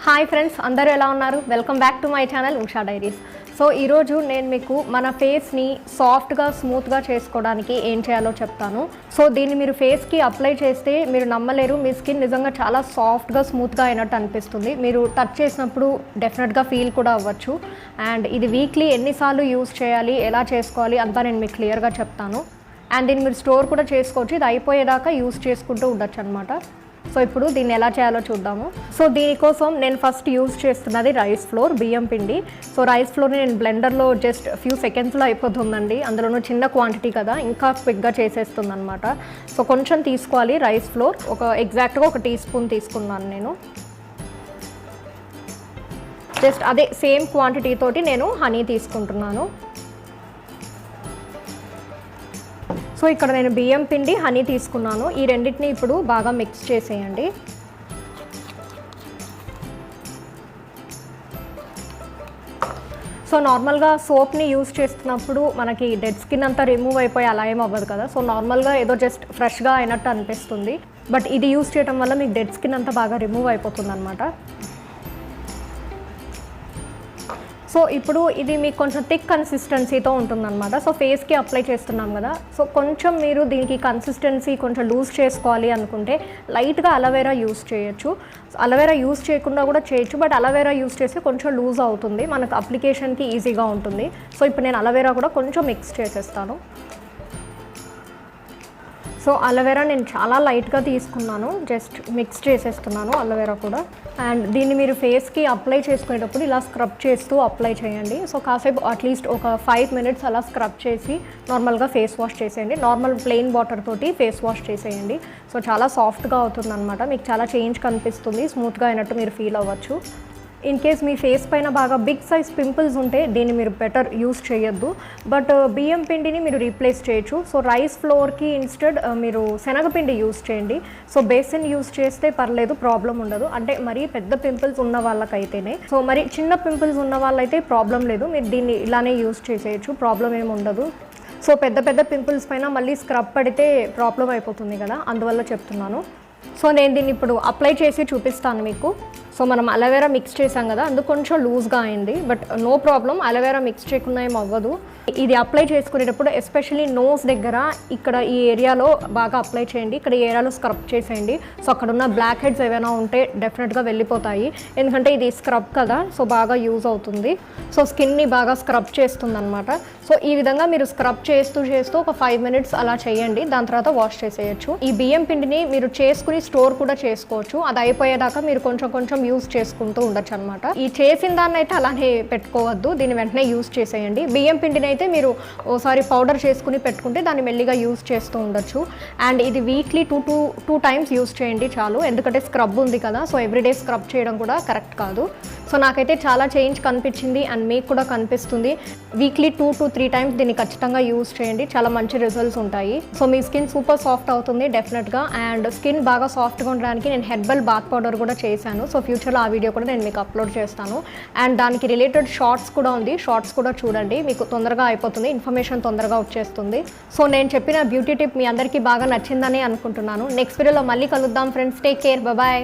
Hi friends, అందరూ ఎలా ఉన్నారు? Welcome back to my channel Usha diaries. So ఈరోజు నేను మీకు మన ఫేస్ని సాఫ్ట్గా స్మూత్గా చేసుకోవడానికి ఏం చేయాలో చెప్తాను. సో దీన్ని మీరు ఫేస్కి అప్లై చేస్తే మీరు నమ్మలేరు, మీ స్కిన్ నిజంగా చాలా సాఫ్ట్గా స్మూత్గా అయినట్టు అనిపిస్తుంది. మీరు టచ్ చేసినప్పుడు డెఫినెట్గా ఫీల్ కూడా అవ్వచ్చు. అండ్ ఇది వీక్లీ ఎన్నిసార్లు యూస్ చేయాలి, ఎలా చేసుకోవాలి అంతా నేను మీకు క్లియర్గా చెప్తాను. అండ్ దీన్ని మీరు స్టోర్ కూడా చేసుకోవచ్చు, ఇది అయిపోయేదాకా యూస్ చేసుకుంటూ ఉండొచ్చు అనమాట. సో ఇప్పుడు దీన్ని ఎలా చేయాలో చూద్దాము. సో దీనికోసం నేను ఫస్ట్ యూజ్ చేస్తున్నది రైస్ ఫ్లోర్, బియ్యం పిండి. సో రైస్ ఫ్లోర్ని నేను బ్లెండర్లో జస్ట్ ఫ్యూ సెకండ్స్లో అయిపోతుందండి, అందులోనూ చిన్న క్వాంటిటీ కదా, ఇంకా క్విక్గా చేసేస్తుంది అనమాట. సో కొంచెం తీసుకోవాలి రైస్ ఫ్లోర్, ఎగ్జాక్ట్గా ఒక టీ స్పూన్ తీసుకున్నాను నేను. జస్ట్ అదే సేమ్ క్వాంటిటీ తోటి నేను హనీ తీసుకుంటున్నాను. సో ఇక్కడ నేను బియ్యం పిండి, హనీ తీసుకున్నాను. ఈ రెండింటిని ఇప్పుడు బాగా మిక్స్ చేసేయండి. సో నార్మల్గా సోప్ని యూజ్ చేస్తున్నప్పుడు మనకి డెడ్ స్కిన్ అంతా రిమూవ్ అయిపోయి అలా ఏం అవ్వదు కదా. సో నార్మల్గా ఏదో జస్ట్ ఫ్రెష్గా అయినట్టు అనిపిస్తుంది, బట్ ఇది యూజ్ చేయడం వల్ల మీకు డెడ్ స్కిన్ అంతా బాగా రిమూవ్ అయిపోతుంది అనమాట. సో ఇప్పుడు ఇది మీకు కొంచెం థిక్ కన్సిస్టెన్సీతో ఉంటుందన్నమాట. సో ఫేస్కి అప్లై చేస్తున్నాం కదా, సో కొంచెం మీరు దీనికి కన్సిస్టెన్సీ కొంచెం లూజ్ చేసుకోవాలి అనుకుంటే లైట్గా అలోవెరా యూస్ చేయొచ్చు. అలోవెరా యూస్ చేయకుండా కూడా చేయొచ్చు, బట్ అలోవెరా యూస్ చేస్తే కొంచెం లూజ్ అవుతుంది, మనకు అప్లికేషన్కి ఈజీగా ఉంటుంది. సో ఇప్పుడు నేను అలోవెరా కూడా కొంచెం మిక్స్ చేసేస్తాను. సో అలోవెరా నేను చాలా లైట్గా తీసుకున్నాను, జస్ట్ మిక్స్ చేసేస్తున్నాను అలోవెరా కూడా. అండ్ దీన్ని మీరు ఫేస్కి అప్లై చేసుకునేటప్పుడు ఇలా స్క్రబ్ చేస్తూ అప్లై చేయండి. సో కాసేపు అట్లీస్ట్ ఒక 5 minutes అలా స్క్రబ్ చేసి నార్మల్గా ఫేస్ వాష్ చేసేయండి. నార్మల్ ప్లెయిన్ వాటర్ తోటి ఫేస్ వాష్ చేసేయండి. సో చాలా సాఫ్ట్గా అవుతుంది అనమాట, మీకు చాలా చేంజ్ కనిపిస్తుంది, స్మూత్గా అయినట్టు మీరు ఫీల్ అవ్వచ్చు. ఇన్ కేస్ మీ ఫేస్ పైన బాగా బిగ్ సైజ్ పింపుల్స్ ఉంటే దీన్ని మీరు బెటర్ యూస్ చేయొద్దు, బట్ బియ్యం పిండిని మీరు రీప్లేస్ చేయొచ్చు. సో రైస్ ఫ్లోర్కి ఇన్స్టెడ్ మీరు శనగపిండి యూస్ చేయండి. సో బేసిన్ యూస్ చేస్తే పర్లేదు, ప్రాబ్లం ఉండదు. అంటే మరీ పెద్ద పింపుల్స్ ఉన్న వాళ్ళకైతేనే. సో మరి చిన్న పింపుల్స్ ఉన్న వాళ్ళైతే ప్రాబ్లం లేదు, మీరు దీన్ని ఇలానే యూస్ చేసేయచ్చు, ప్రాబ్లం ఏమి ఉండదు. సో పెద్ద పెద్ద పింపుల్స్ పైన మళ్ళీ స్క్రబ్ పడితే ప్రాబ్లం అయిపోతుంది కదా, అందువల్ల చెప్తున్నాను. సో నేను దీన్ని ఇప్పుడు అప్లై చేసి చూపిస్తాను మీకు. సో మనం అలోవెరా మిక్స్ చేసాం కదా, అందుకు కొంచెం లూజ్గా అయింది, but no problem, aloe vera mix చేయకుండా ఏం అవ్వదు. ఇది అప్లై చేసుకునేటప్పుడు ఎస్పెషల్లీ నోస్ దగ్గర ఇక్కడ ఈ ఏరియాలో బాగా అప్లై చేయండి, ఇక్కడ ఈ ఏరియాలో స్క్రబ్ చేసేయండి. సో అక్కడ ఉన్న బ్లాక్ హెడ్స్ ఏమైనా ఉంటే డెఫినెట్గా వెళ్ళిపోతాయి, ఎందుకంటే ఇది స్క్రబ్ కదా, సో బాగా యూజ్ అవుతుంది. సో స్కిన్ని బాగా స్క్రబ్ చేస్తుంది అనమాట. సో ఈ విధంగా మీరు స్క్రబ్ చేస్తూ ఒక 5 minutes అలా చేయండి, దాని తర్వాత వాష్ చేసేయచ్చు. ఈ బియ్యం పిండిని మీరు చేసుకుని స్టోర్ కూడా చేసుకోవచ్చు, అది అయిపోయేదాకా మీరు కొంచెం యూజ్ చేసుకుంటూ ఉండొచ్చు అనమాట. ఈ చేసిన దాన్ని అయితే అలానే పెట్టుకోవద్దు, దీన్ని వెంటనే యూజ్ చేసేయండి. బియ్యం పిండిని అయితే మీరు ఓసారి పౌడర్ చేసుకుని పెట్టుకుంటే దాన్ని మెల్లిగా యూజ్ చేస్తూ ఉండొచ్చు. అండ్ ఇది వీక్లీ 2 times యూజ్ చేయండి చాలు, ఎందుకంటే స్క్రబ్ ఉంది కదా. సో ఎవ్రీడే స్క్రబ్ చేయడం కూడా కరెక్ట్ కాదు. సో నాకైతే చాలా చేంజ్ కనిపించింది, అండ్ మీకు కూడా కనిపిస్తుంది. వీక్లీ 2 to 3 times దీన్ని ఖచ్చితంగా యూజ్ చేయండి, చాలా మంచి రిజల్ట్స్ ఉంటాయి. సో మీ స్కిన్ సూపర్ సాఫ్ట్ అవుతుంది డెఫినెట్గా. అండ్ స్కిన్ బాగా సాఫ్ట్గా ఉండడానికి నేను హెర్బల్ బాత్ పౌడర్ కూడా చేశాను. సో ఫ్యూచర్లో ఆ వీడియో కూడా నేను మీకు అప్లోడ్ చేస్తాను. అండ్ దానికి రిలేటెడ్ షార్ట్స్ కూడా ఉంది, షార్ట్స్ కూడా చూడండి, మీకు తొందరగా అయిపోతుంది, ఇన్ఫర్మేషన్ తొందరగా వచ్చేస్తుంది. సో నేను చెప్పిన బ్యూటీ టిప్ మీ అందరికీ బాగా నచ్చిందని అనుకుంటున్నాను. నెక్స్ట్ వీడియోలో మళ్ళీ కలుద్దాం ఫ్రెండ్స్, టేక్ కేర్, బాయ్.